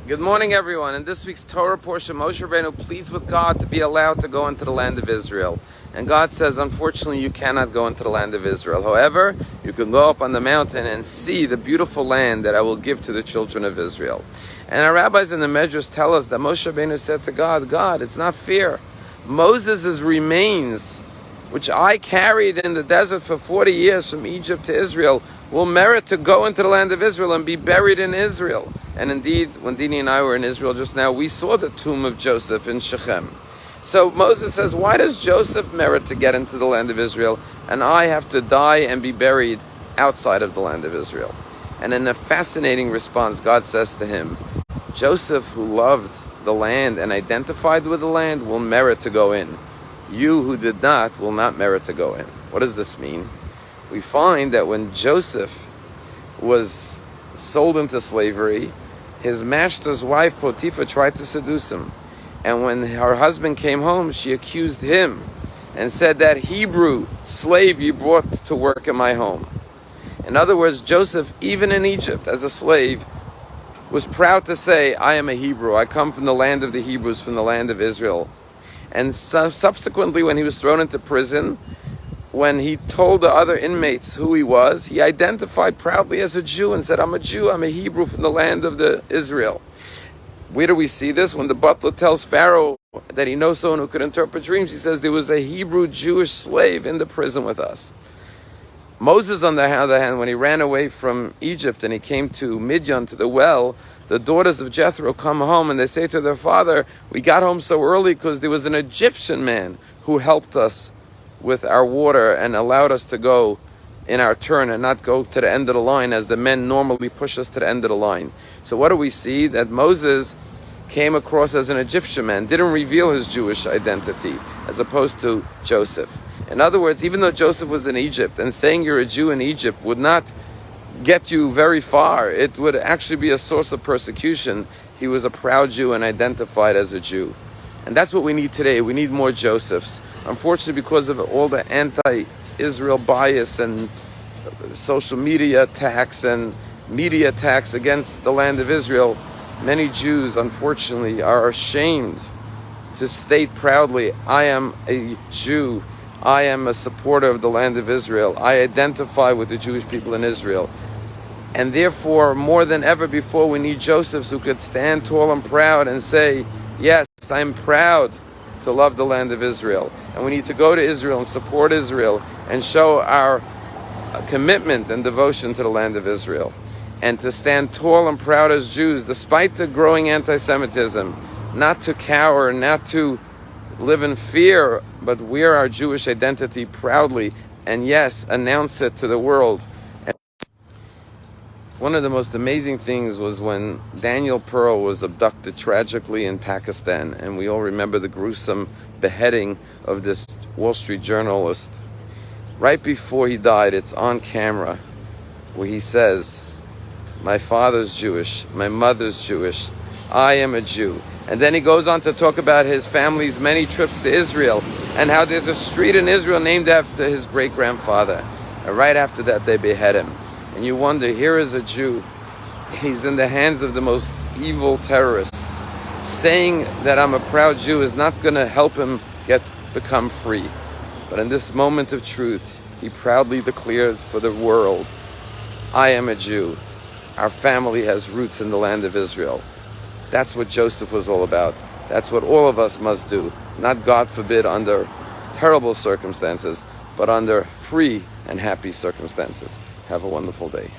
Good morning, everyone. In this week's Torah portion, Moshe Rabbeinu pleads with God to be allowed to go into the land of Israel. And God says, unfortunately, you cannot go into the land of Israel. However, you can go up on the mountain and see the beautiful land that I will give to the children of Israel. And our rabbis in the Medrash tell us that Moshe Rabbeinu said to God, God, it's not fair. Moses' remains, which I carried in the desert for 40 years from Egypt to Israel, will merit to go into the land of Israel and be buried in Israel. And indeed, when Dini and I were in Israel just now, we saw the tomb of Joseph in Shechem. So Moses says, why does Joseph merit to get into the land of Israel, and I have to die and be buried outside of the land of Israel? And in a fascinating response, God says to him, Joseph, who loved the land and identified with the land, will merit to go in. You who did not will not merit to go in. What does this mean? We find that when Joseph was sold into slavery, his master's wife Potiphar tried to seduce him. And when her husband came home, she accused him and said, that Hebrew slave you brought to work in my home. In other words, Joseph, even in Egypt as a slave, was proud to say, I am a Hebrew. I come from the land of the Hebrews, from the land of Israel. And subsequently, when he was thrown into prison, when he told the other inmates who he was, he identified proudly as a Jew and said, I'm a Jew, I'm a Hebrew from the land of the Israel. Where do we see this? When the butler tells Pharaoh that he knows someone who could interpret dreams, he says there was a Hebrew Jewish slave in the prison with us. Moses, on the other hand, when he ran away from Egypt and he came to Midian, to the well, the daughters of Jethro come home and they say to their father, we got home so early because there was an Egyptian man who helped us with our water and allowed us to go in our turn and not go to the end of the line as the men normally push us to the end of the line. So what do we see? That Moses came across as an Egyptian man, didn't reveal his Jewish identity, as opposed to Joseph. In other words, even though Joseph was in Egypt, and saying you're a Jew in Egypt would not get you very far, it would actually be a source of persecution. He was a proud Jew and identified as a Jew. And that's what we need today. We need more Josephs. Unfortunately, because of all the anti-Israel bias and social media attacks and media attacks against the land of Israel, many Jews, unfortunately, are ashamed to state proudly, I am a Jew. I am a supporter of the land of Israel. I identify with the Jewish people in Israel. And therefore, more than ever before, we need Josephs who could stand tall and proud and say, yes, I'm proud to love the land of Israel. And we need to go to Israel and support Israel and show our commitment and devotion to the land of Israel. And to stand tall and proud as Jews, despite the growing anti-Semitism, not to cower, not to live in fear, but wear our Jewish identity proudly, and yes, announce it to the world. And one of the most amazing things was when Daniel Pearl was abducted tragically in Pakistan, and we all remember the gruesome beheading of this Wall Street journalist. Right before he died, it's on camera, where he says, my father's Jewish, my mother's Jewish, I am a Jew. And then he goes on to talk about his family's many trips to Israel and how there's a street in Israel named after his great-grandfather. And right after that, they behead him. And you wonder, here is a Jew. He's in the hands of the most evil terrorists. Saying that I'm a proud Jew is not going to help him become free. But in this moment of truth, he proudly declared for the world, I am a Jew. Our family has roots in the land of Israel. That's what Joseph was all about. That's what all of us must do. Not, God forbid, under terrible circumstances, but under free and happy circumstances. Have a wonderful day.